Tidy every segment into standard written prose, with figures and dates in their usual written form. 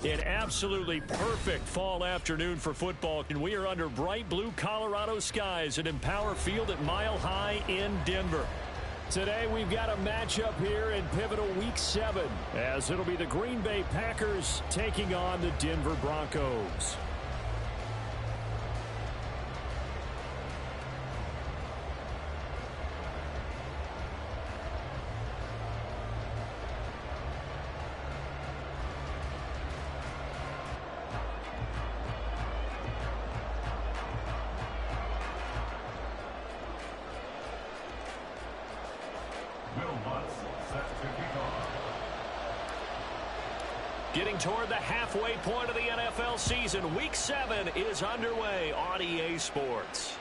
An absolutely perfect fall afternoon for football, and we are under bright blue Colorado skies at Empower Field at Mile High in Denver. Today we've got a matchup here in pivotal Week 7, as it'll be the Green Bay Packers taking on the Denver Broncos. Getting toward the halfway point of the NFL season, Week 7 is underway on EA Sports.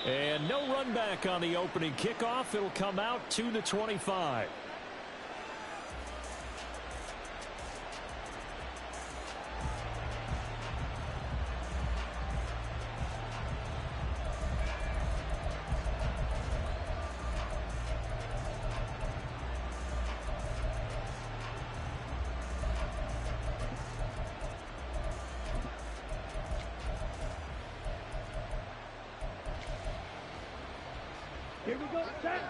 And no run back on the opening kickoff. It'll come out to the 25. Here we go, set.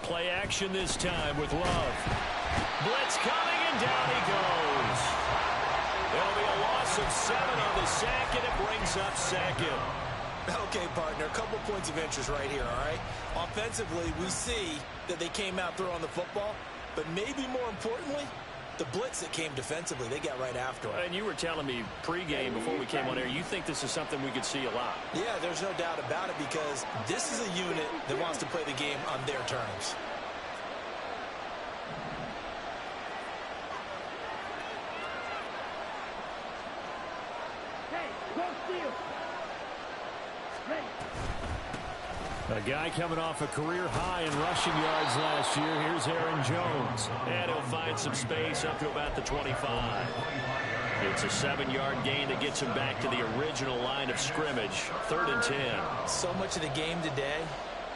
Play action this time with Love. Blitz coming, and down he goes. There'll be a loss of 7 on the sack, and it brings up second. Okay, partner, a couple points of interest right here, all right? Offensively, we see that they came out throwing the football, but maybe more importantly, the blitz that came defensively, they got right after it. And you were telling me pregame before we came on air, you think this is something we could see a lot. Yeah, there's no doubt about it, because this is a unit that wants to play the game on their terms. Hey, go steal. Ready. A guy coming off a career high in rushing yards last year. Here's Aaron Jones. And he'll find some space up to about the 25. It's a 7-yard gain that gets him back to the original line of scrimmage. 3rd and 10. So much of the game today,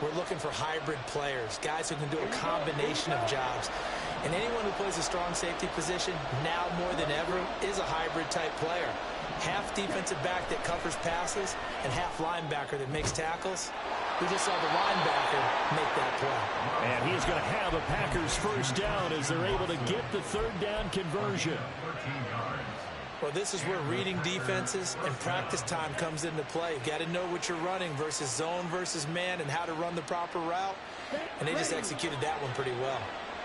we're looking for hybrid players, guys who can do a combination of jobs. And anyone who plays a strong safety position, now more than ever, is a hybrid-type player. Half defensive back that covers passes and half linebacker that makes tackles. We just saw the linebacker make that play. And he's going to have a Packers first down as they're able to get the 3rd down conversion. Well, this is where reading defenses and practice time comes into play. You've got to know what you're running versus zone versus man and how to run the proper route. And they just executed that one pretty well.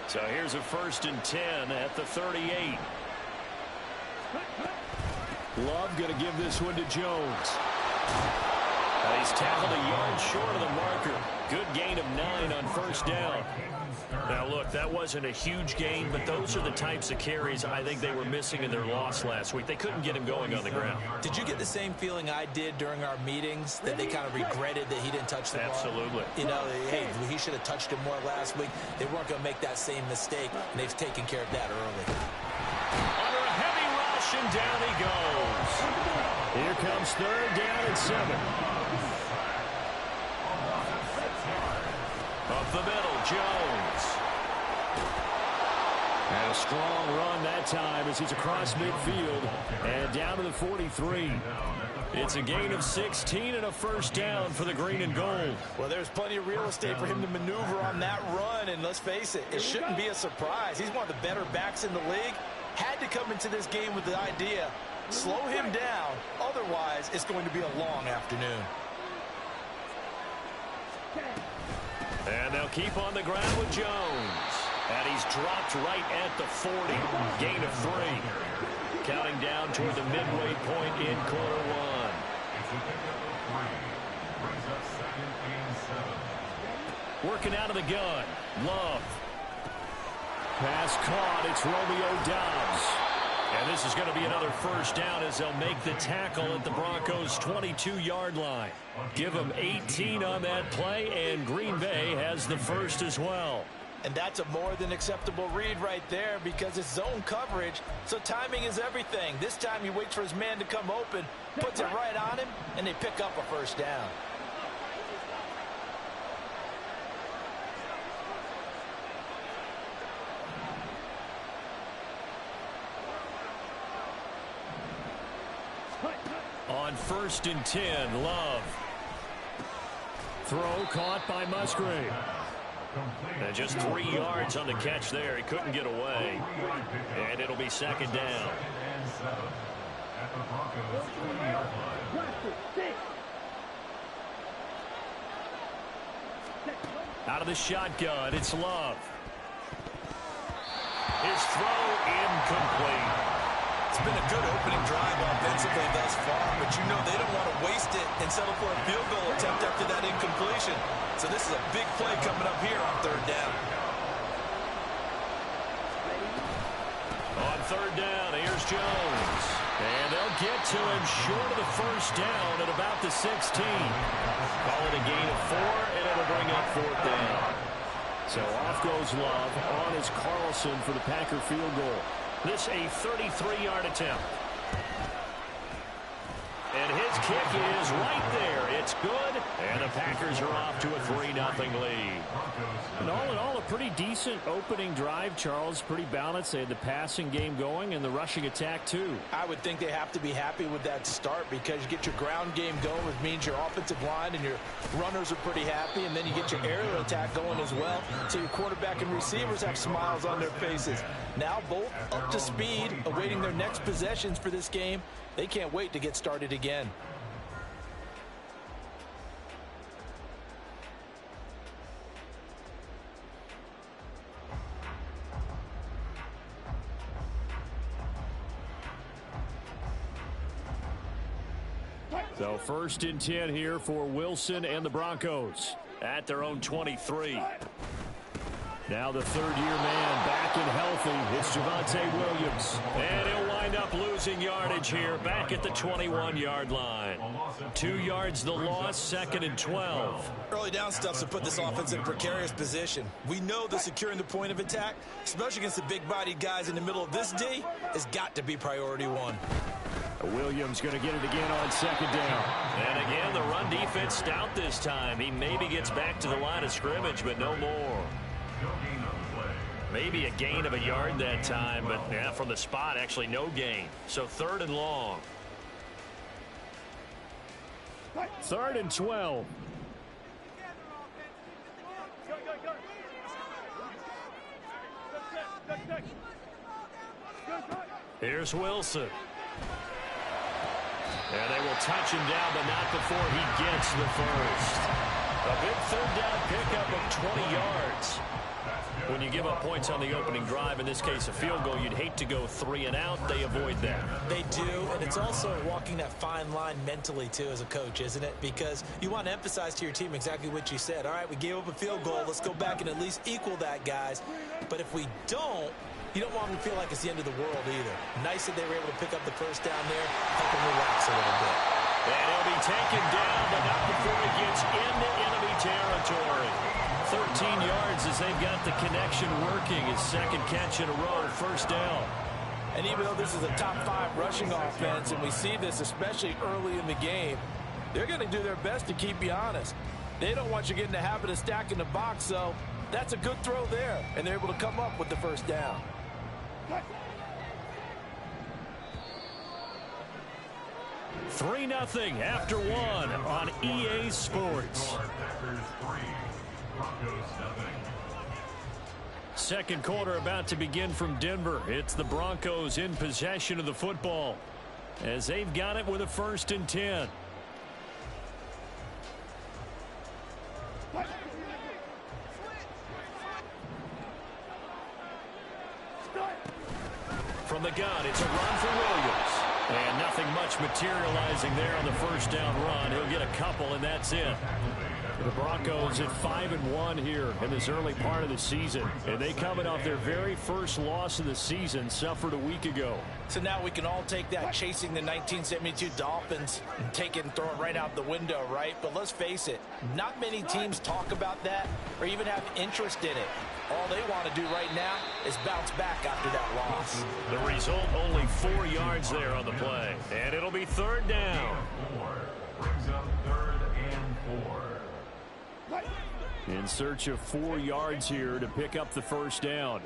So here's a 1st and 10 at the 38. Love going to give this one to Jones. He's tackled a yard short of the marker. Good gain of 9 on 1st down. Now, look, that wasn't a huge gain, but those are the types of carries I think they were missing in their loss last week. They couldn't get him going on the ground. Did you get the same feeling I did during our meetings, that they kind of regretted that he didn't touch the ball? Absolutely. You know, hey, he should have touched him more last week. They weren't going to make that same mistake, and they've taken care of that early. Under a heavy rush, and down he goes. Here comes 3rd down and 7. Up the middle, Jones. And a strong run that time as he's across midfield and down to the 43. It's a gain of 16 and a 1st down for the green and gold. Well, there's plenty of real estate for him to maneuver on that run, and let's face it, it shouldn't be a surprise. He's one of the better backs in the league. Had to come into this game with the idea, slow him down, otherwise it's going to be a long afternoon. And they'll keep on the ground with Jones. And he's dropped right at the 40. Gain of 3. Counting down toward the midway point in quarter 1. Working out of the gun. Love. Pass caught. It's Romeo Doubs. And this is going to be another 1st down as they'll make the tackle at the Broncos' 22-yard line. Give them 18 on that play, and Green Bay has the 1st as well. And that's a more than acceptable read right there, because it's zone coverage, so timing is everything. This time he waits for his man to come open, puts it right on him, and they pick up a 1st down. on 1st and 10. Love. Throw caught by Musgrave. And just 3 yards on the catch there. He couldn't get away. And it'll be 2nd down. Out of the shotgun, it's Love. His throw incomplete. It's been a good opening drive offensively thus far, but you know they don't want to waste it and settle for a field goal attempt after that incompletion. So this is a big play coming up here on 3rd down. On 3rd down, here's Jones. And they'll get to him short of the 1st down at about the 16. Call it a gain of 4, and it'll bring up 4th down. So off goes Love. On is Carlson for the Packer field goal. This a 33-yard attempt. And his kick is right there. It's good. And the Packers are off to a 3-0 lead. And all in all, a pretty decent opening drive, Charles. Pretty balanced. They had the passing game going and the rushing attack, too. I would think they have to be happy with that start because you get your ground game going, which means your offensive line and your runners are pretty happy, and then you get your aerial attack going as well. So your quarterback and receivers have smiles on their faces. Now both up to speed, awaiting their next possessions for this game. They can't wait to get started again. So 1st and 10 here for Wilson and the Broncos at their own 23. Now the 3rd-year man back and healthy. It's Javonte Williams. And he'll wind up losing yardage here back at the 21-yard line. 2 yards the loss, 2nd and 12. Early down stuff to put this offense in a precarious position. We know that securing the point of attack, especially against the big-bodied guys in the middle of this D, has got to be priority 1. Williams going to get it again on 2nd down. And again, the run defense stout this time. He maybe gets back to the line of scrimmage, but no more. Maybe a gain of a yard that time, but yeah, from the spot, actually no gain. So 3rd and long. 3rd and 12. Here's Wilson. And they will touch him down, but not before he gets the first. A big 3rd down pickup of 20 yards. When you give up points on the opening drive, in this case a field goal, you'd hate to go 3 and out. They avoid that. They do, and it's also walking that fine line mentally, too, as a coach, isn't it? Because you want to emphasize to your team exactly what you said. All right, we gave up a field goal. Let's go back and at least equal that, guys. But if we don't, you don't want them to feel like it's the end of the world either. Nice that they were able to pick up the first down there, help them relax a little bit. And he'll be taken down, but not before he gets into enemy territory. 13 yards as they've got the connection working. His 2nd catch in a row, 1st down. And even though this is a top 5 rushing offense, and we see this especially early in the game, they're going to do their best to keep you honest. They don't want you getting the habit of stacking the box, so that's a good throw there, and they're able to come up with the 1st down. Three 3-0 after 1 on EA Sports. Second quarter about to begin from Denver. It's the Broncos in possession of the football as they've got it with a 1st and 10. From the gun, it's a run for Williams. And nothing much materializing there on the 1st down run. He'll get a couple, and that's it. The Broncos at 5-1 here in this early part of the season. And they coming off their very first loss of the season, suffered a week ago. So now we can all take that chasing the 1972 Dolphins and take it and throw it right out the window, right? But let's face it, not many teams talk about that or even have interest in it. All they want to do right now is bounce back after that loss. The result, only 4 yards there on the play. And it'll be 3rd down. Brings up 3rd and 4. In search of 4 yards here to pick up the 1st down.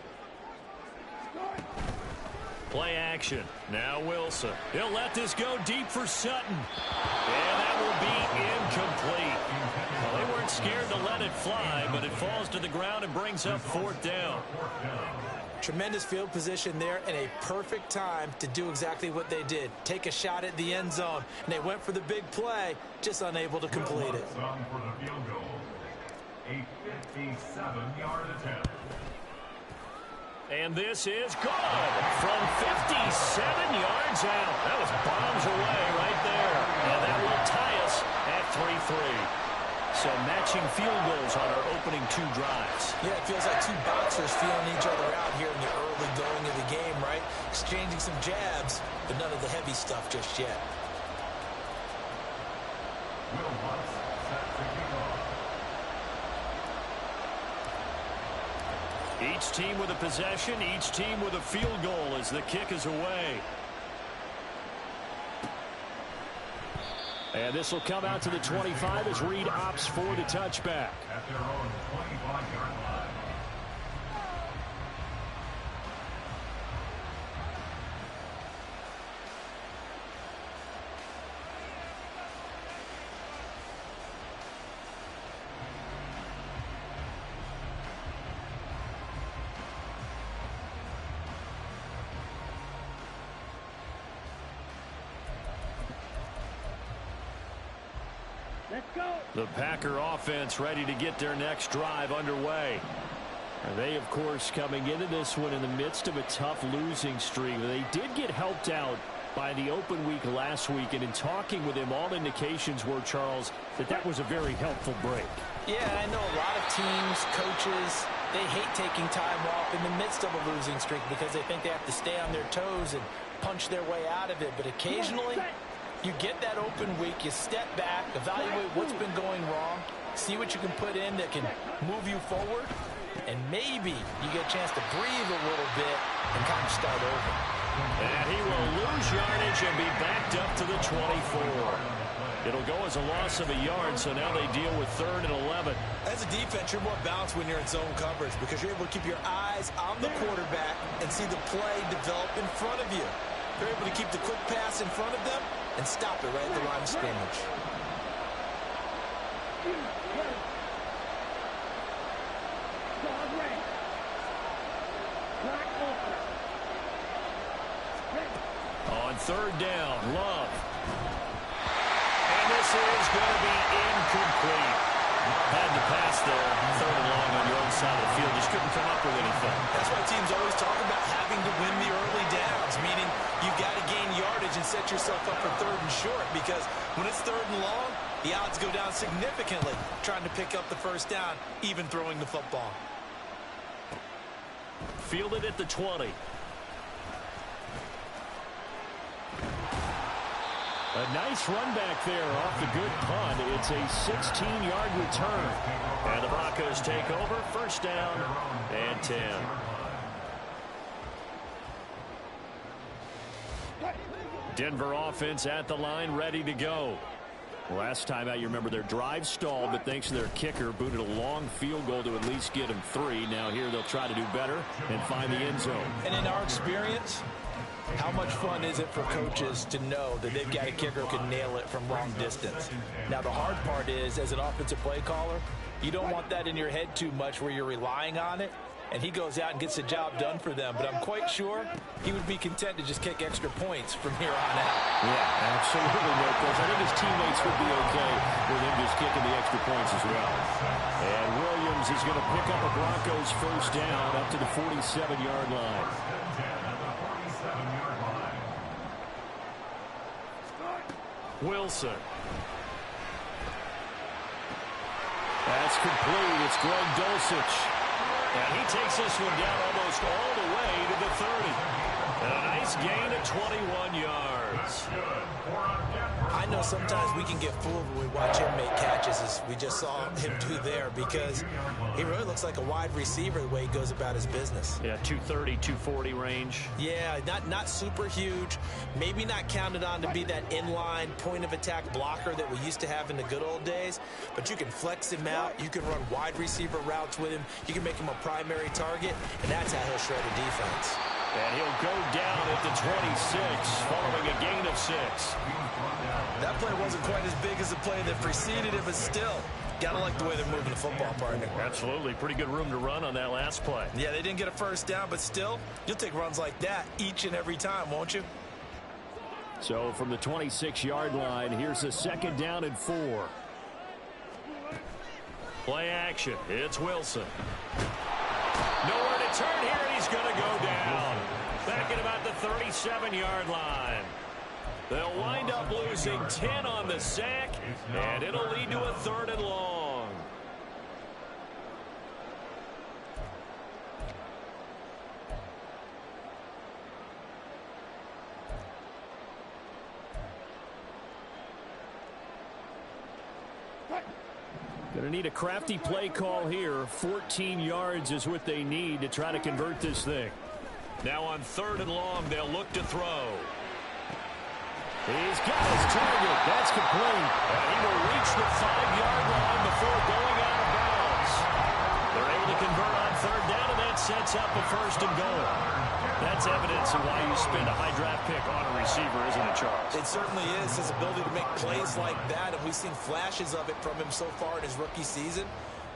Play action. Now Wilson. He'll let this go deep for Sutton. And that will be incomplete. Well, they weren't scared to let it fly, but it falls to the ground and brings up 4th down. Tremendous field position there and a perfect time to do exactly what they did. Take a shot at the end zone. And they went for the big play, just unable to complete it. For the field goal. A 57-yard attempt. And this is good from 57 yards out. That was bombs away right there. And that will tie us at 3-3. So matching field goals on our opening 2 drives. Yeah, it feels like 2 boxers feeling each other out here in the early going of the game, right? Exchanging some jabs, but none of the heavy stuff just yet. Will Lutz set to kick off. Each team with a possession, each team with a field goal as the kick is away. And this will come out to the 25 as Reed opts for the touchback. At their own 25-yard line. Let's go. The Packer offense ready to get their next drive underway. And they, of course, coming into this one in the midst of a tough losing streak. They did get helped out by the open week last week, and in talking with him, all indications were, Charles, that was a very helpful break. Yeah, I know a lot of teams, coaches, they hate taking time off in the midst of a losing streak because they think they have to stay on their toes and punch their way out of it. But occasionally, you get that open week, you step back, evaluate what's been going wrong, see what you can put in that can move you forward, and maybe you get a chance to breathe a little bit and kind of start over. And he will lose yardage and be backed up to the 24. It'll go as a loss of a yard, so now they deal with 3rd and 11. As a defense, you're more balanced when you're in zone coverage because you're able to keep your eyes on the quarterback and see the play develop in front of you. They're able to keep the quick pass in front of them and stop it right at the line of scrimmage. On 3rd down, Love. And this is going to be incomplete. Had to pass there, 3rd and long on your own side of the field. Just couldn't come up with anything. That's why teams always talk about having to win the early downs, meaning you've got to gain yardage and set yourself up for 3rd and short, because when it's 3rd and long, the odds go down significantly trying to pick up the 1st down, even throwing the football. Fielded at the 20. A nice run back there off the good punt. It's a 16-yard return. And the Broncos take over. 1st down and 10. Denver offense at the line, ready to go. Last time out, you remember their drive stalled, but thanks to their kicker, booted a long field goal to at least get them 3. Now here they'll try to do better and find the end zone. And in our experience, how much fun is it for coaches to know that they've got a kicker who can nail it from long distance? Now, the hard part is, as an offensive play caller, you don't want that in your head too much where you're relying on it, and he goes out and gets the job done for them. But I'm quite sure he would be content to just kick extra points from here on out. Yeah, absolutely no question. I think his teammates would be okay with him just kicking the extra points as well. And Williams is going to pick up a Broncos 1st down up to the 47-yard line. Wilson. That's complete. It's Greg Dulcich. And he takes this one down almost all the way to the 30. And a nice gain of 21 yards. I know sometimes we can get fooled when we watch him make catches, as we just saw him do there, because he really looks like a wide receiver the way he goes about his business. Yeah, 230, 240 range. Yeah, not super huge. Maybe not counted on to be that inline point-of-attack blocker that we used to have in the good old days, but you can flex him out. You can run wide receiver routes with him. You can make him a primary target, and that's how he'll shred a defense. And he'll go down at the 26, following a gain of 6. That play wasn't quite as big as the play that preceded it, but still, gotta like the way they're moving the football, partner. Absolutely. Pretty good room to run on that last play. Yeah, they didn't get a first down, but still, you'll take runs like that each and every time, won't you? So from the 26-yard line, here's a 2nd down and 4. Play action. It's Wilson. Nowhere to turn here, and he's going to go down. Back at about the 37-yard line. They'll wind up losing 10 on the sack, and it'll lead to a 3rd and long. Going to need a crafty play call here. 14 yards is what they need to try to convert this thing. Now on 3rd and long, they'll look to throw. He's got his target. That's complete. And he will reach the 5-yard line before going out of bounds. They're able to convert on 3rd down, and that sets up a 1st and goal. That's evidence of why you spend a high draft pick on a receiver, isn't it, Charles? It certainly is. His ability to make plays like that, and we've seen flashes of it from him so far in his rookie season.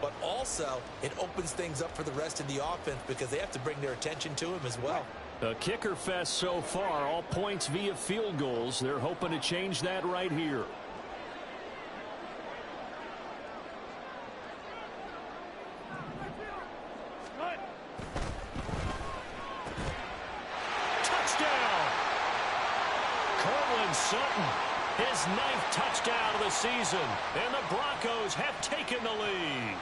But also, it opens things up for the rest of the offense because they have to bring their attention to him as well. A kicker fest so far, all points via field goals. They're hoping to change that right here. Touchdown! Cortland Sutton, his 9th touchdown of the season, and the Broncos have taken the lead.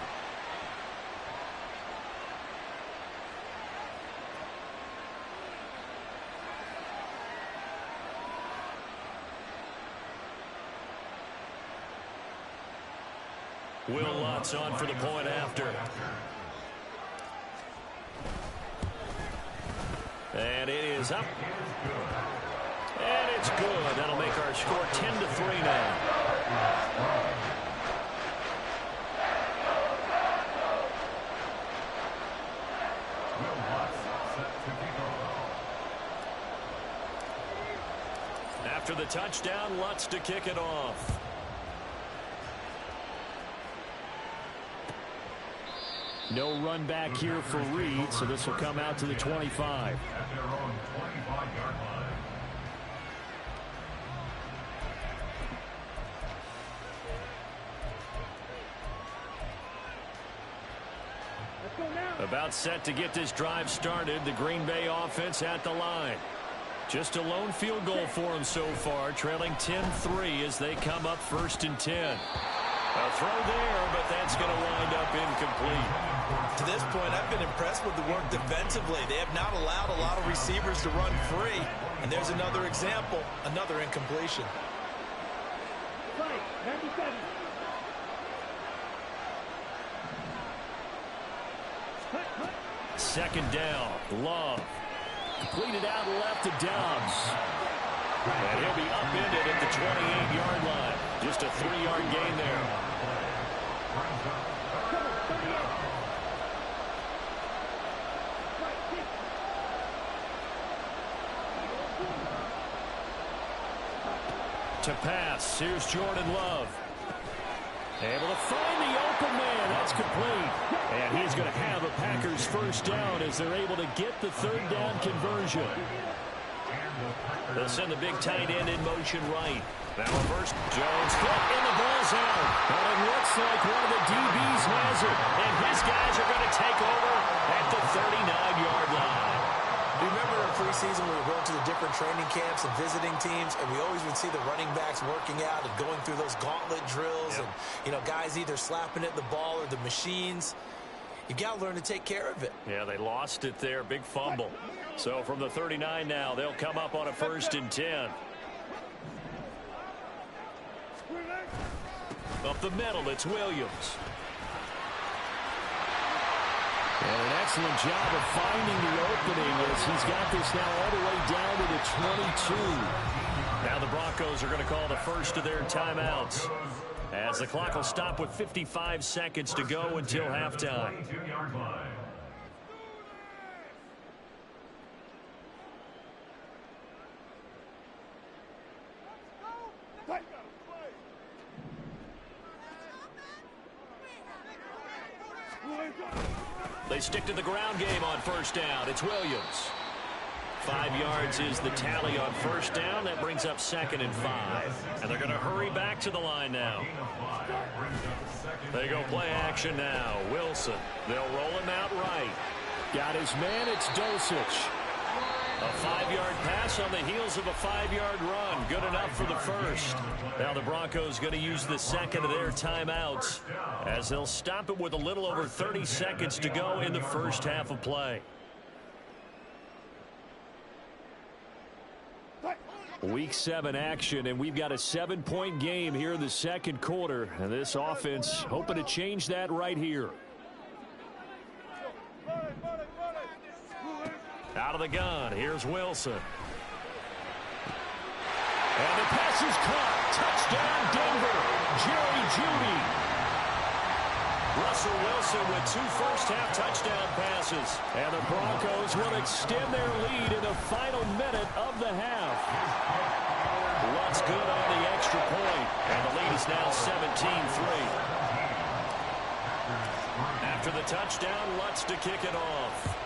Will Lutz on for the point after. And it is up. And it's good. That'll make our score 10-3 now. After the touchdown, Lutz to kick it off. No run back here for Reed, so this will come out to the 25. At their own 25-yard line. Let's go now. About set to get this drive started. The Green Bay offense at the line. Just a lone field goal for them so far, trailing 10-3 as they come up 1st and 10. A throw there, but that's going to wind up incomplete. To this point, I've been impressed with the work defensively. They have not allowed a lot of receivers to run free. And there's another example, another incompletion. Right, 97. 2nd down, Love. Completed out left to Dobbs. And he'll be upended at the 28-yard line. Just a 3-yard gain there. To pass, here's Jordan Love. Able to find the open man. That's complete. And he's going to have a Packers 1st down as they're able to get the 3rd down conversion. They'll send the big tight end in motion right. Now reverse. Jones hit and the ball's out. But it looks like one of the DBs has it. And his guys are going to take over at the 39-yard line. Remember in preseason we were going to the different training camps and visiting teams, and we always would see the running backs working out and going through those gauntlet drills, and, you know, guys either slapping at the ball or the machines. You got to learn to take care of it. Yeah, they lost it there. Big fumble. So from the 39 now, they'll come up on a 1st and 10. Up the middle, it's Williams. And an excellent job of finding the opening as he's got this now all the way down to the 22. Now the Broncos are going to call the first of their timeouts as the clock will stop with 55 seconds to go until halftime. They stick to the ground game on first down. It's Williams. 5 yards is the tally on first down. That brings up 2nd and 5. And they're going to hurry back to the line now. They go play action now. Wilson. They'll roll him out right. Got his man. It's Dosich. A 5-yard pass on the heels of a 5-yard run. Good enough for the first. Now the Broncos going to use the second of their timeouts as they'll stop it with a little over 30 seconds to go in the first half of play. Week 7 action, and we've got a 7-point game here in the second quarter. And this offense hoping to change that right here. Out of the gun, here's Wilson. And the pass is caught. Touchdown, Denver. Jerry Jeudy. Russell Wilson with 2 first-half touchdown passes. And the Broncos will extend their lead in the final minute of the half. Lutz good on the extra point. And the lead is now 17-3. After the touchdown, Lutz to kick it off.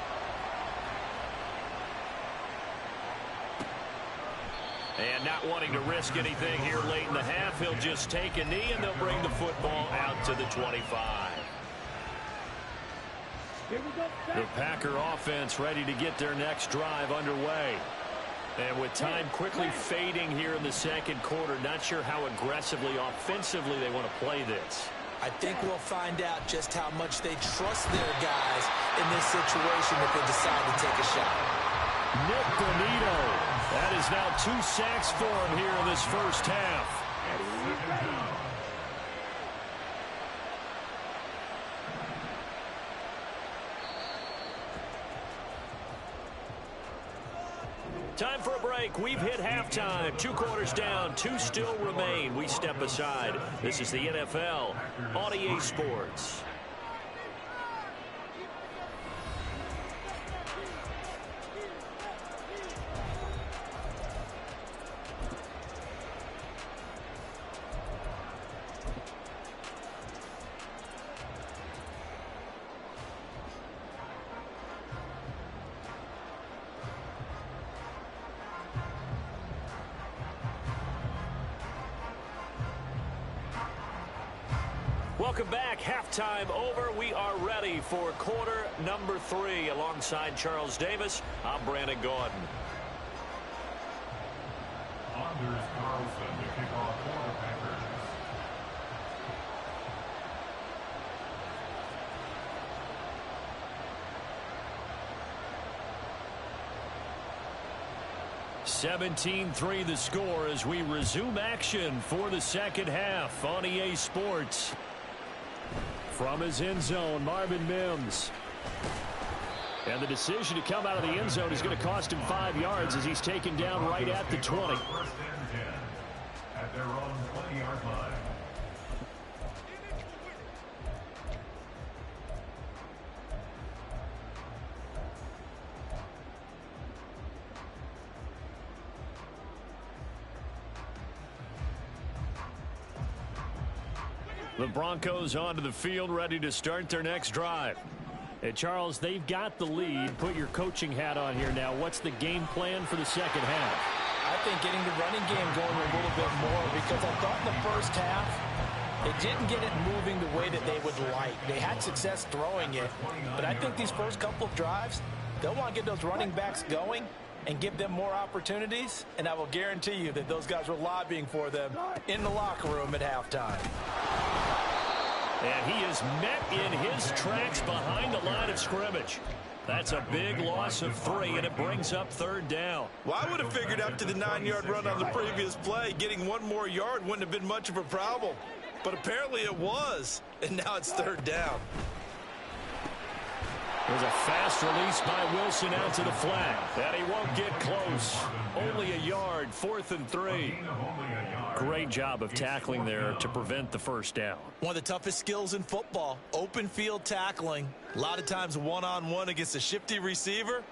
And not wanting to risk anything here late in the half, he'll just take a knee, and they'll bring the football out to the 25. The Packer offense ready to get their next drive underway. And with time quickly fading here in the second quarter, not sure how aggressively, offensively they want to play this. I think we'll find out just how much they trust their guys in this situation if they decide to take a shot. Nick Bonito. That is now 2 sacks for him here in this first half. Time for a break. We've hit halftime. 2 quarters down. 2 still remain. We step aside. This is the NFL on EA Sports. Welcome back. Halftime over. We are ready for quarter number 3. Alongside Charles Davis, I'm Brandon Gordon. Anders Carlson to kick off for the Packers. (17-3) the score as we resume action for the second half on EA Sports. From his end zone, Marvin Mims. And the decision to come out of the end zone is going to cost him 5 yards as he's taken down right at the 20. First and 10 at their own 20-yard line. The Broncos onto the field, ready to start their next drive. And Charles, they've got the lead. Put your coaching hat on here now. What's the game plan for the second half? I think getting the running game going a little bit more, because I thought in the first half they didn't get it moving the way that they would like. They had success throwing it, but I think these first couple of drives, they'll want to get those running backs going and give them more opportunities, and I will guarantee you that those guys were lobbying for them in the locker room at halftime. And he is met in his tracks behind the line of scrimmage. That's a big loss of 3, and it brings up third down. Well, I would have figured after the 9-yard run on the previous play, getting 1 more yard wouldn't have been much of a problem. But apparently it was, and now it's third down. There's a fast release by Wilson out to the flat. And he won't get close. Only a yard, 4th and 3. Great job of tackling there to prevent the first down. One of the toughest skills in football, open field tackling. A lot of times one-on-one against a shifty receiver.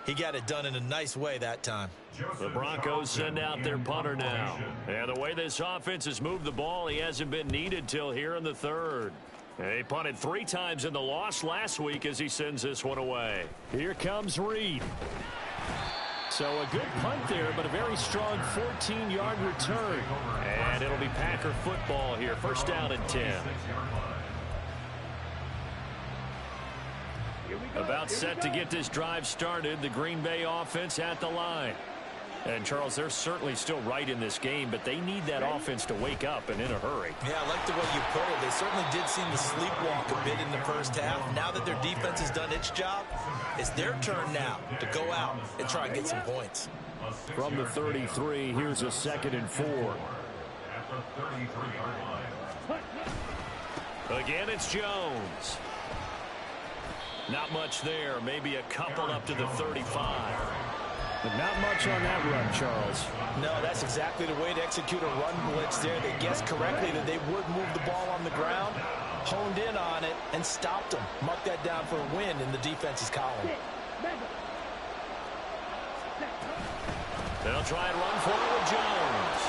He got it done in a nice way that time. The Broncos send out their punter now. And the way this offense has moved the ball, he hasn't been needed till here in the third. He punted 3 times in the loss last week as he sends this one away. Here comes Reed. So a good punt there, but a very strong 14-yard return. And it'll be Packer football here. First down and 10. About set to get this drive started. The Green Bay offense at the line. And, Charles, they're certainly still right in this game, but they need that offense to wake up and in a hurry. Yeah, I like the way you put it. They certainly did seem to sleepwalk a bit in the first half. Now that their defense has done its job, it's their turn now to go out and try and get some points. From the 33, here's a 2nd and 4. Again, it's Jones. Not much there. Maybe a couple up to the 35. But not much on that run, Charles. No, that's exactly the way to execute a run blitz there. They guessed correctly that they would move the ball on the ground, honed in on it, and stopped them. Mark that down for a win in the defense's column. They'll try and run for it with Jones.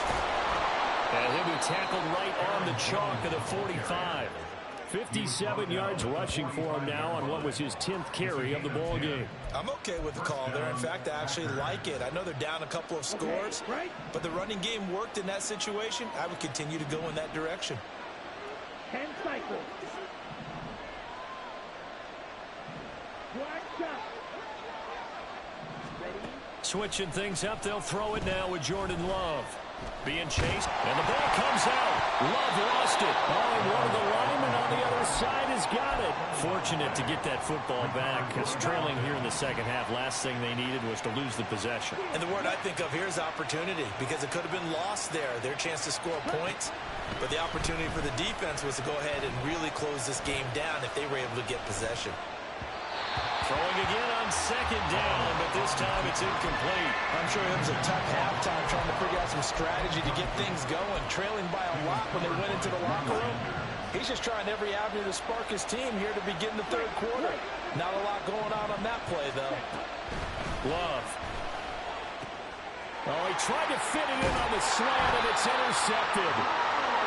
And he'll be tackled right on the chalk of the 45. 57 yards rushing for him now on what was his 10th carry of the ball game. I'm okay with the call there. In fact, I actually like it. I know they're down a couple of scores, but the running game worked in that situation. I would continue to go in that direction. 10 cycles. Switching things up, they'll throw it now with Jordan Love. Being chased, and the ball comes out. Love lost it. Oh, and one of the linemen on the other side has got it. Fortunate to get that football back, because trailing here in the second half, last thing they needed was to lose the possession. And the word I think of here is opportunity, because it could have been lost there. Their chance to score points, but the opportunity for the defense was to go ahead and really close this game down if they were able to get possession. Throwing again on 2nd down, but this time it's incomplete. I'm sure it was a tough halftime trying to figure out some strategy to get things going, trailing by a lot when they went into the locker room. He's just trying every avenue to spark his team here to begin the 3rd quarter. Not a lot going on that play, though. Love. Oh, he tried to fit it in on the slant, and it's intercepted.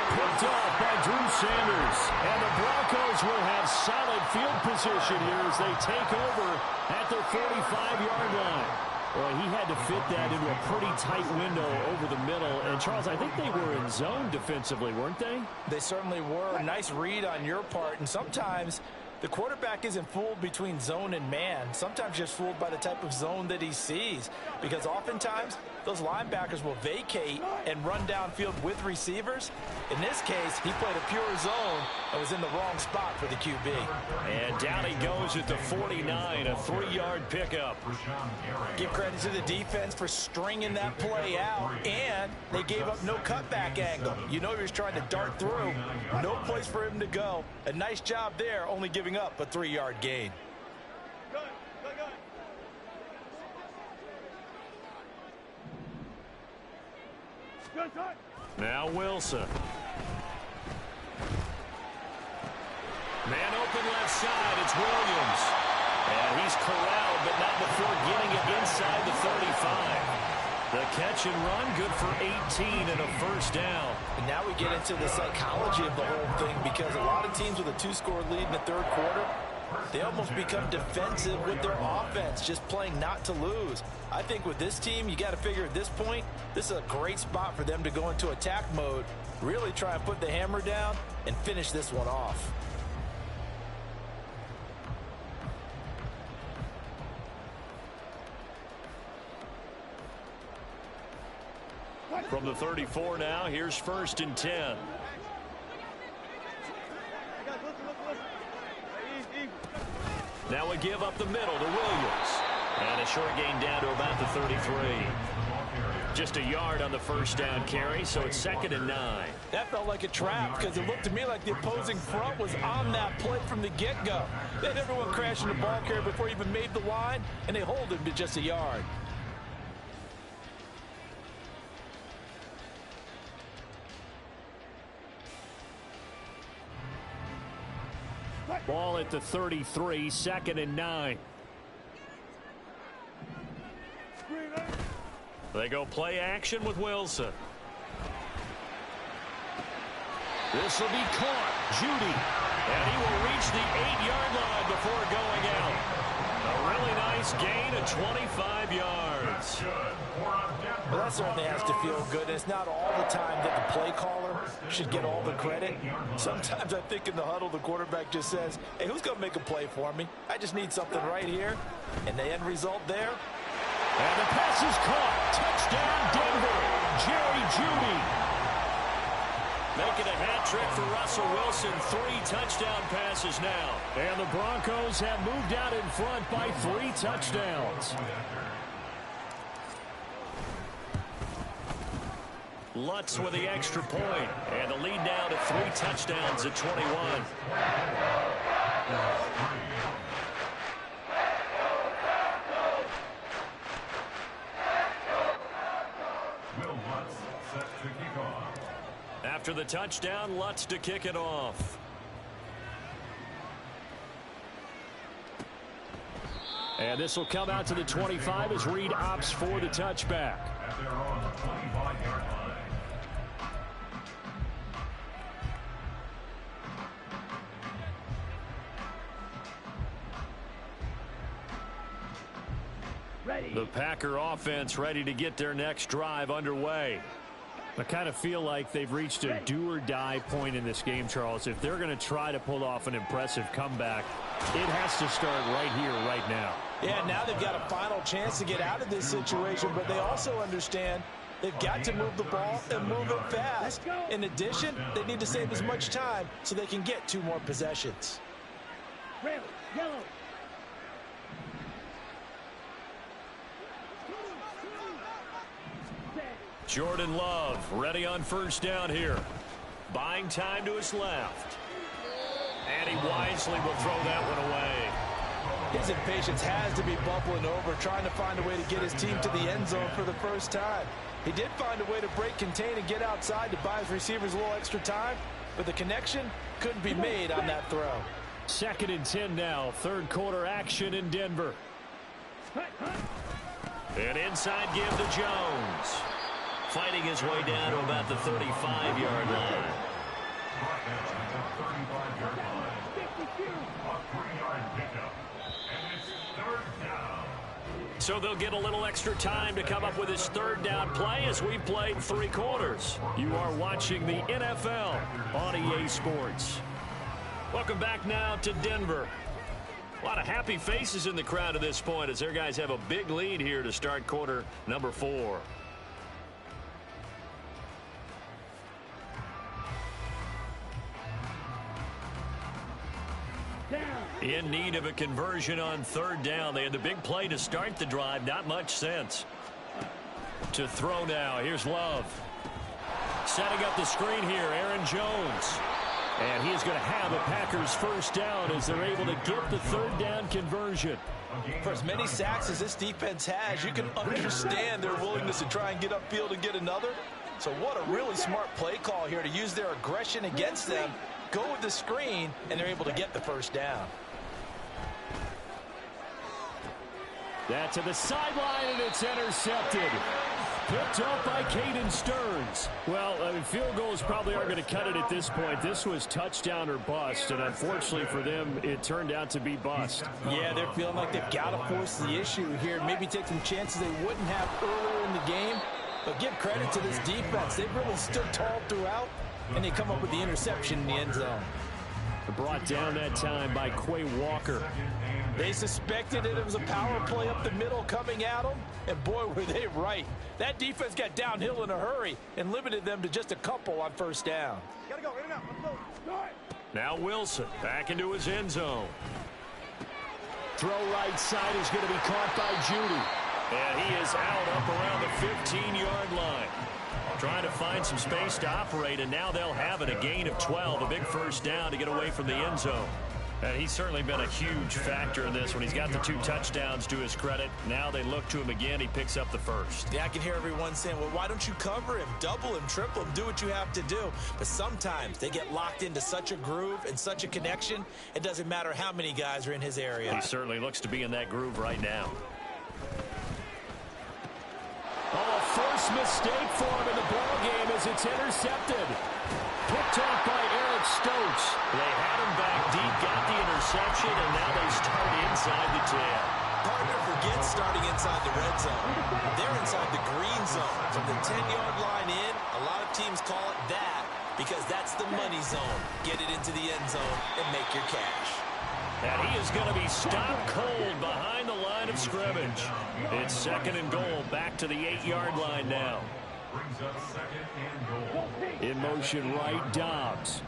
Picked off by Drew Sanders. And the Broncos will have solid field position here as they take over at their 45-yard line. Well, he had to fit that into a pretty tight window over the middle. And, Charles, I think they were in zone defensively, weren't they? They certainly were. Nice read on your part. And sometimes the quarterback isn't fooled between zone and man. Sometimes just fooled by the type of zone that he sees. Because oftentimes, those linebackers will vacate and run downfield with receivers. In this case, he played a pure zone and was in the wrong spot for the QB. And down he goes at the 49, a 3-yard pickup. Give credit to the defense for stringing that play out, and they gave up no cutback angle. You know he was trying to dart through. No place for him to go. A nice job there, only giving up a 3-yard gain. Now Wilson. Man open left side, it's Williams. And he's corralled, but not before getting it inside the 35. The catch and run, good for 18 and a first down. And now we get into the psychology of the whole thing, because a lot of teams with a 2-score lead in the 3rd quarter, they almost become defensive with their offense, just playing not to lose. I think with this team, you got to figure at this point, this is a great spot for them to go into attack mode, really try and put the hammer down and finish this one off. From the 34 now, here's 1st and 10. Now a give up the middle to Williams. And a short gain down to about the 33. Just a yard on the first down carry, so it's 2nd and 9. That felt like a trap, because it looked to me like the opposing front was on that play from the get-go. They had everyone crashing the ball carrier before he even made the line, and they hold him to just a yard. Ball at the 33, 2nd and 9. They go play action with Wilson. This will be caught. Judy. And he will reach the 8-yard line before going out. A really nice gain of 25 yards. Well, that certainly has to feel good. And it's not all the time that the play caller should get all the credit. Sometimes I think in the huddle, the quarterback just says, hey, who's going to make a play for me? I just need something right here. And the end result there. And the pass is caught. Touchdown, Denver. Jerry Jeudy. Making a hat trick for Russell Wilson. 3 touchdown passes now. And the Broncos have moved out in front by 3 touchdowns. Lutz with the extra point. And the lead now to 3 touchdowns at 21. After the touchdown, Lutz to kick it off. And this will come out to the 25 as Reed opts for the touchback. The Packer offense ready to get their next drive underway. I kind of feel like they've reached a do-or-die point in this game, Charles. If they're going to try to pull off an impressive comeback, it has to start right here, right now. Yeah, now they've got a final chance to get out of this situation, but they also understand they've got to move the ball and move it fast. In addition, they need to save as much time so they can get 2 more possessions. Red, yellow. Jordan Love ready on first down here. Buying time to his left. And he wisely will throw that one away. His impatience has to be bubbling over, trying to find a way to get his team to the end zone for the first time. He did find a way to break, contain, and get outside to buy his receivers a little extra time, but the connection couldn't be made on that throw. 2nd and 10 now. 3rd quarter action in Denver. An inside give to Jones. Fighting his way down to about the 35-yard line. So they'll get a little extra time to come up with his 3rd down play as we've played 3 quarters. You are watching the NFL on EA Sports. Welcome back now to Denver. A lot of happy faces in the crowd at this point as their guys have a big lead here to start quarter number 4. In need of a conversion on 3rd down. They had the big play to start the drive. Not much sense. To throw now. Here's Love. Setting up the screen here. Aaron Jones. And he is going to have a Packers first down as they're able to get the 3rd down conversion. For as many sacks as this defense has, you can understand their willingness to try and get upfield and get another. So what a really smart play call here to use their aggression against them. Go with the screen, and they're able to get the first down. That to the sideline, and it's intercepted. Picked up by Caden Stearns. Well, I mean, field goals probably aren't going to cut it at this point. This was touchdown or bust, and unfortunately for them, it turned out to be bust. Yeah, they're feeling like they've got to force the issue here. Maybe take some chances they wouldn't have earlier in the game. But give credit to this defense. They've really stood tall throughout, and they come up with the interception in the end zone. Brought down that time by Quay Walker. They suspected it was a power play up the middle coming at them, and boy, were they right. That defense got downhill in a hurry and limited them to just a couple on first down. Gotta go, in and out. Let's go. Now Wilson back into his end zone. Throw right side is going to be caught by Jeudy. And he is out up around the 15-yard line. Trying to find some space to operate, and now they'll have it. A gain of 12, a big first down to get away from the end zone. And he's certainly been a huge factor in this when he's got the 2 touchdowns to his credit. Now they look to him again. He picks up the first. Yeah, I can hear everyone saying, well, why don't you cover him, double him, triple him, do what you have to do. But sometimes they get locked into such a groove and such a connection, it doesn't matter how many guys are in his area. He certainly looks to be in that groove right now. Oh, first mistake for him in the ballgame as it's intercepted. Picked off by Eric Stokes. They had him back reception, and now they start inside the 10. Partner forgets starting inside the red zone. They're inside the green zone. From the 10-yard line in, a lot of teams call it that because that's the money zone. Get it into the end zone and make your cash. And he is going to be stopped cold behind the line of scrimmage. It's 2nd and goal, back to the 8-yard line now. Brings up 2nd and goal. In motion right, Dobbs.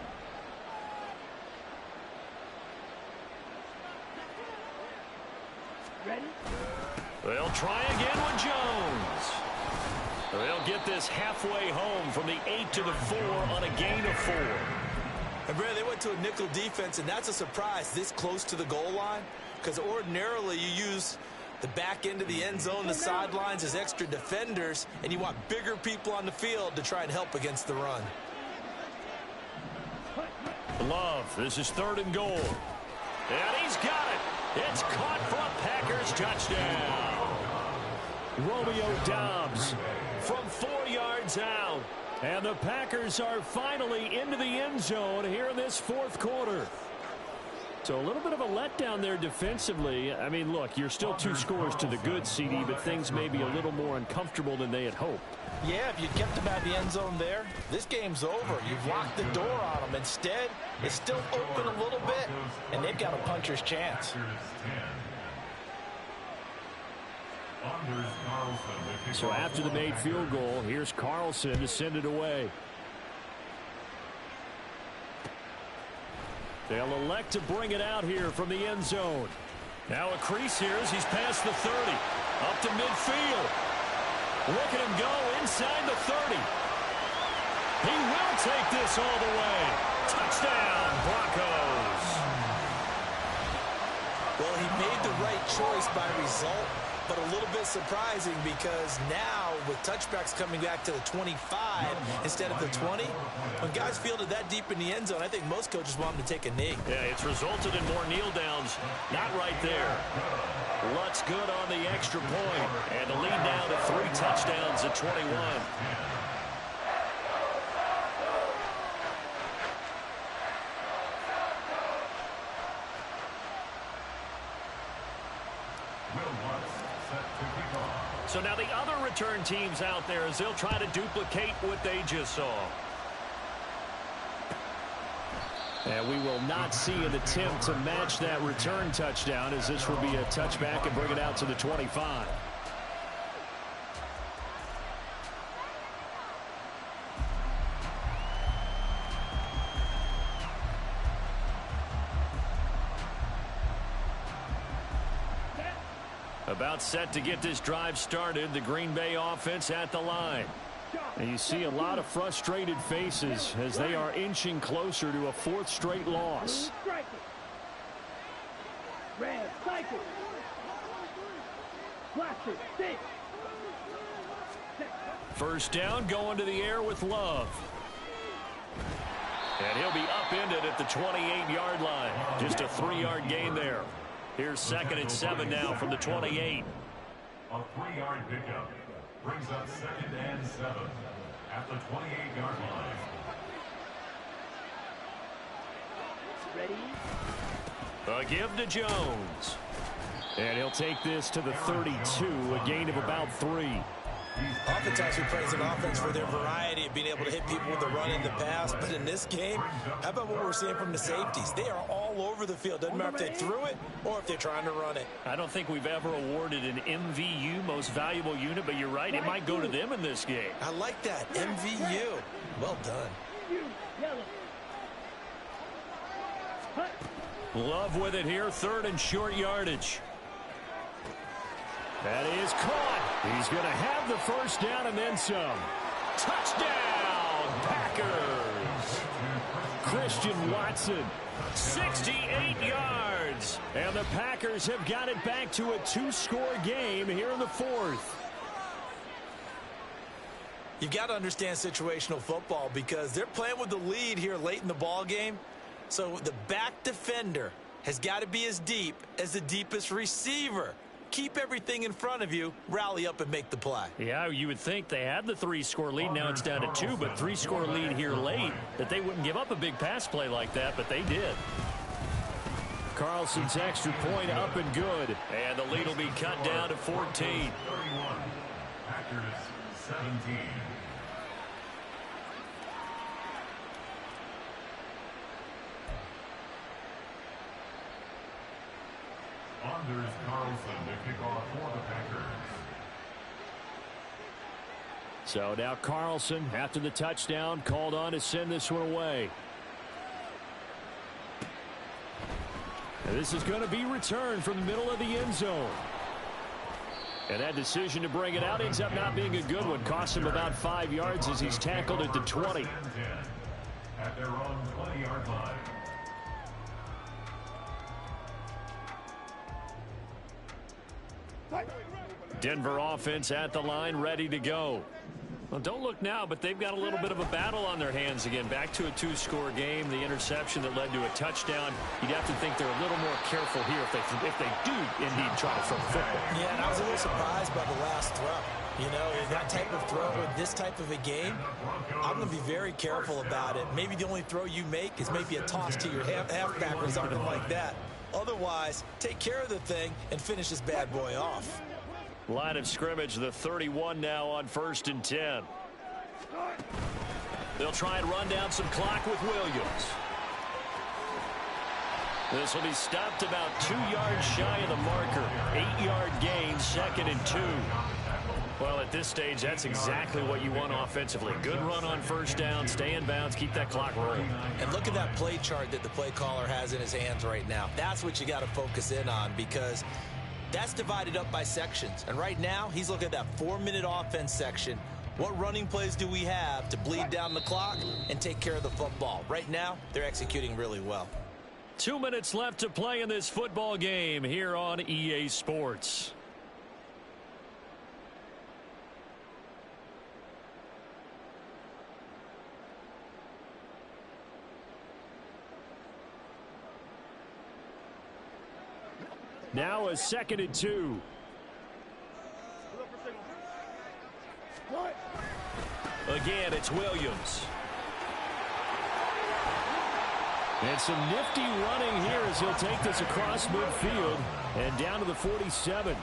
Ready? They'll try again with Jones. They'll get this halfway home from the 8 to the 4 on a gain of 4. And Brad, they went to a nickel defense, and that's a surprise this close to the goal line because ordinarily you use the back end of the end zone, the sidelines as extra defenders, and you want bigger people on the field to try and help against the run. Love, this is 3rd and goal. And he's got it. It's caught for a Packers touchdown. Romeo Dobbs from 4 yards out. And the Packers are finally into the end zone here in this 4th quarter. So a little bit of a letdown there defensively. I mean, look, you're still 2 scores to the good, CD, but things may be a little more uncomfortable than they had hoped. Yeah, if you'd kept them out of the end zone there, this game's over. You've locked the door on them. Instead, it's still open a little bit, and they've got a puncher's chance. So after the made field goal, here's Carlson to send it away. They'll elect to bring it out here from the end zone. Now a crease here as he's past the 30. Up to midfield. Look at him go inside the 30. He will take this all the way. Touchdown, Broncos. Well, he made the right choice by result, but a little bit surprising because now with touchbacks coming back to the 25 instead of the 20, when guys fielded that deep in the end zone, I think most coaches want them to take a knee. Yeah, it's resulted in more kneel downs. Not right there. Lutz good on the extra point, and the lead now to 3 touchdowns at 21. So now the other return teams out there as they'll try to duplicate what they just saw. And we will not see an attempt to match that return touchdown as this will be a touchback and bring it out to the 25. About set to get this drive started. The Green Bay offense at the line. And you see a lot of frustrated faces as they are inching closer to a 4th straight loss. Red, cycle. Blaster, stick. First down, going to the air with Love. And he'll be upended at the 28-yard line. Just a 3-yard gain there. Here's 2nd and 7 now from the 28. A 3-yard pickup brings up 2nd and 7 at the 28-yard line. Ready? A give to Jones. And he'll take this to the 32, a gain of about 3. Oftentimes we praise an offense for their variety of being able to hit people with the run in the pass, but in this game, how about what we're seeing from the safeties? They are all over the field. Doesn't matter if they threw it or if they're trying to run it. I don't think we've ever awarded an MVU, most valuable unit, but you're right, it might go to them in this game. I like that, MVU. Well done. Yellow. Love with it here, 3rd and short yardage. That is caught. He's going to have the first down and then some. Touchdown, Packers. Christian Watson, 68 yards. And the Packers have got it back to a 2-score game here in the 4th. You've got to understand situational football because they're playing with the lead here late in the ball game. So the back defender has got to be as deep as the deepest receiver. Keep everything in front of you, rally up and make the play. Yeah, you would think they had the 3-score lead. Now it's down to 2, but 3-score lead here late, that they wouldn't give up a big pass play like that, but they did. Carlson's extra point up and good. And the lead will be cut down to 14. 31. Packers 17. Anders Carlson to kick off for the Packers. So now Carlson, after the touchdown, called on to send this one away. And this is going to be returned from the middle of the end zone. And that decision to bring it out ends up not being a good one. Costs him about 5 yards as he's tackled at the 20. At their own 20-yard line. Denver offense at the line, ready to go. Well, don't look now, but they've got a little bit of a battle on their hands again. Back to a 2-score game. The interception that led to a touchdown. You'd have to think they're a little more careful here if they do indeed try to throw the football. Yeah, and I was a little surprised by the last throw. You know, that type of throw in this type of a game, I'm going to be very careful about it. Maybe the only throw you make is maybe a toss to your halfback or something like that. Otherwise, take care of the thing and finish this bad boy off. Line of scrimmage, the 31 now on 1st and 10. They'll try and run down some clock with Williams. This will be stopped about 2 yards shy of the marker. 8-yard gain, 2nd and 2. Well, at this stage, that's exactly what you want offensively. Good run on 1st down, stay in bounds, keep that clock rolling. And look at that play chart that the play caller has in his hands right now. That's what you got to focus in on, because that's divided up by sections. And right now, he's looking at that 4-minute offense section. What running plays do we have to bleed down the clock and take care of the football? Right now, they're executing really well. 2 minutes left to play in this football game here on EA Sports. Now a 2nd and 2. Again, it's Williams. And some nifty running here as he'll take this across midfield and down to the 47.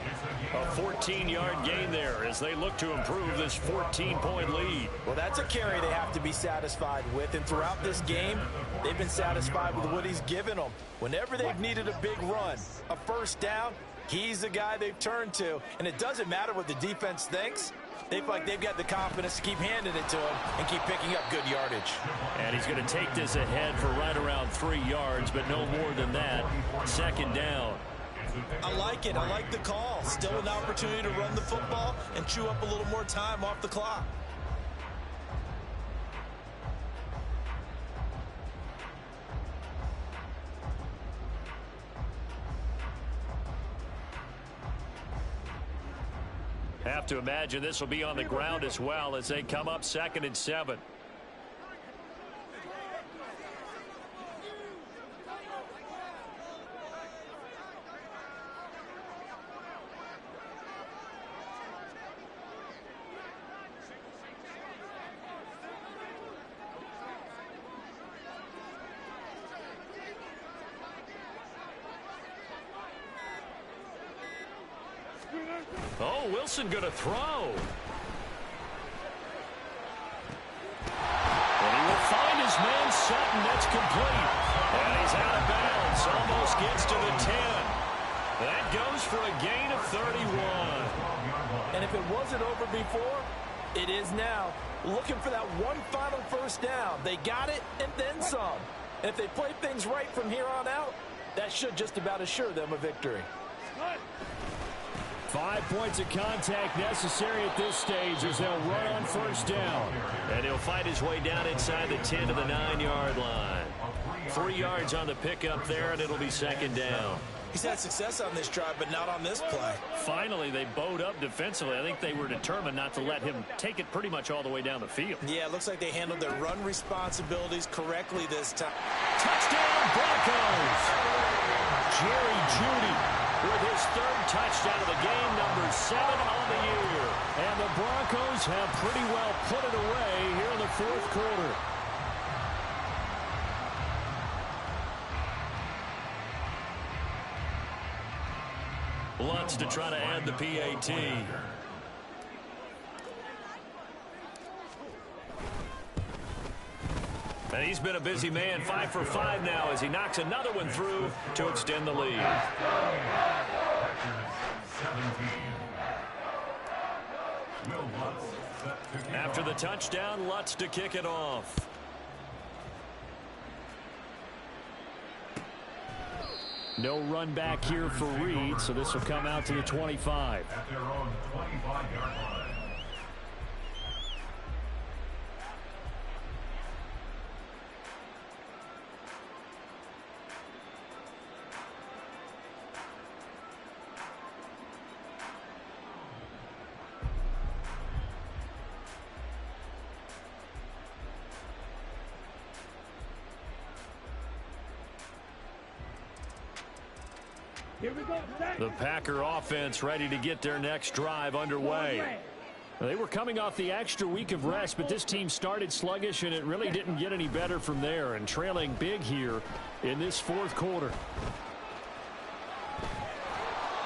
A 14-yard gain there as they look to improve this 14-point lead. Well, that's a carry they have to be satisfied with. And throughout this game, they've been satisfied with what he's given them. Whenever they've needed a big run, a 1st down, he's the guy they've turned to. And it doesn't matter what the defense thinks. They feel like they've got the confidence to keep handing it to him and keep picking up good yardage. And he's going to take this ahead for right around 3 yards, but no more than that. 2nd down. I like it. I like the call. Still an opportunity to run the football and chew up a little more time off the clock. Have to imagine this will be on the ground as well as they come up 2nd and 7. Oh, Wilson going to throw. And he will find his man Sutton. That's complete. And he's out of bounds. Almost gets to the 10. That goes for a gain of 31. And if it wasn't over before, it is now. Looking for that one final 1st down. They got it and then some. And if they play things right from here on out, that should just about assure them a victory. 5 points of contact necessary at this stage as they'll run on 1st down. And he'll fight his way down inside the 10 to the 9-yard line. 3 yards on the pickup there, and it'll be 2nd down. He's had success on this drive, but not on this play. Finally, they bowed up defensively. I think they were determined not to let him take it pretty much all the way down the field. Yeah, it looks like they handled their run responsibilities correctly this time. Touchdown, Broncos! Jerry Jeudy with his 3rd touchdown of the game, number 7 on the year. And the Broncos have pretty well put it away here in the 4th quarter. Lutz to try to add the PAT. And he's been a busy man, 5 for 5 now as he knocks another one through to extend the lead. After the touchdown, Lutz to kick it off. No run back here for Reed, so this will come out to the 25. At their own 25-yard line. Here we go. The Packer offense ready to get their next drive underway. They were coming off the extra week of rest, but this team started sluggish, and it really didn't get any better from there, and trailing big here in this fourth quarter.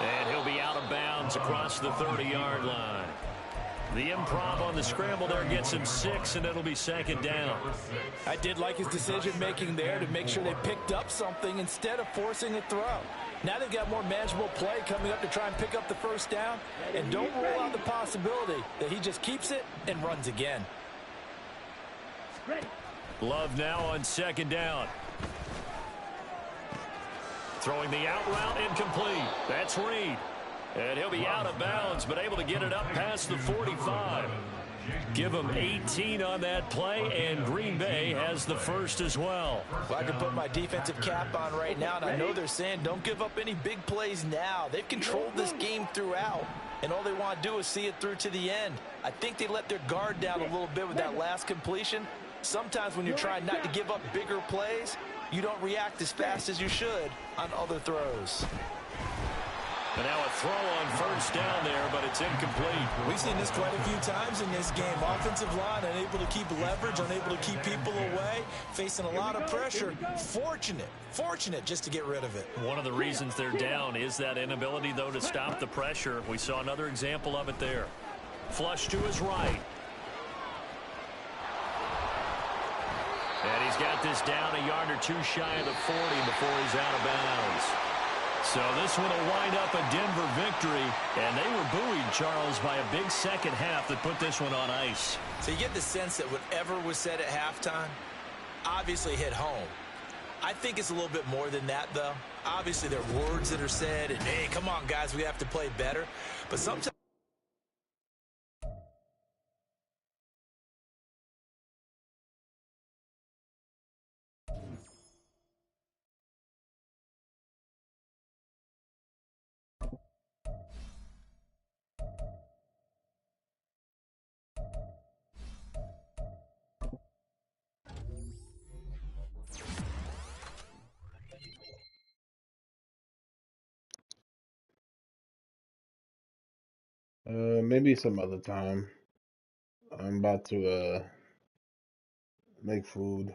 And he'll be out of bounds across the 30-yard line. The improv on the scramble there gets him 6, and it'll be second down. I did like his decision-making there to make sure they picked up something instead of forcing a throw. Now they've got more manageable play coming up to try and pick up the first down, and don't rule out the possibility that he just keeps it and runs again. Love now on second down. Throwing the out route incomplete. That's Reed. And he'll be out of bounds, but able to get it up past the 45. Give him 18 on that play, and Green Bay has the first as well. Well, I can put my defensive cap on right now, and I know they're saying don't give up any big plays now. They've controlled this game throughout, and all they want to do is see it through to the end. I think they let their guard down a little bit with that last completion. Sometimes when you're trying not to give up bigger plays, you don't react as fast as you should on other throws. And now a throw on first down there, but it's incomplete. We've seen this quite a few times in this game. Offensive line unable to keep leverage, unable to keep people away, facing a lot of pressure. Fortunate just to get rid of it. One of the reasons they're down is that inability, though, to stop the pressure. We saw another example of it there. Flush to his right. And he's got this down a yard or two shy of the 40 before he's out of bounds. So this one will wind up a Denver victory, and they were buoyed, Charles, by a big second half that put this one on ice. So you get the sense that whatever was said at halftime obviously hit home. I think it's a little bit more than that, though. Obviously, there are words that are said, and, hey, come on, guys, we have to play better. But sometimes maybe some other time. I'm about to make food.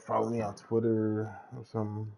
follow me on Twitter or something.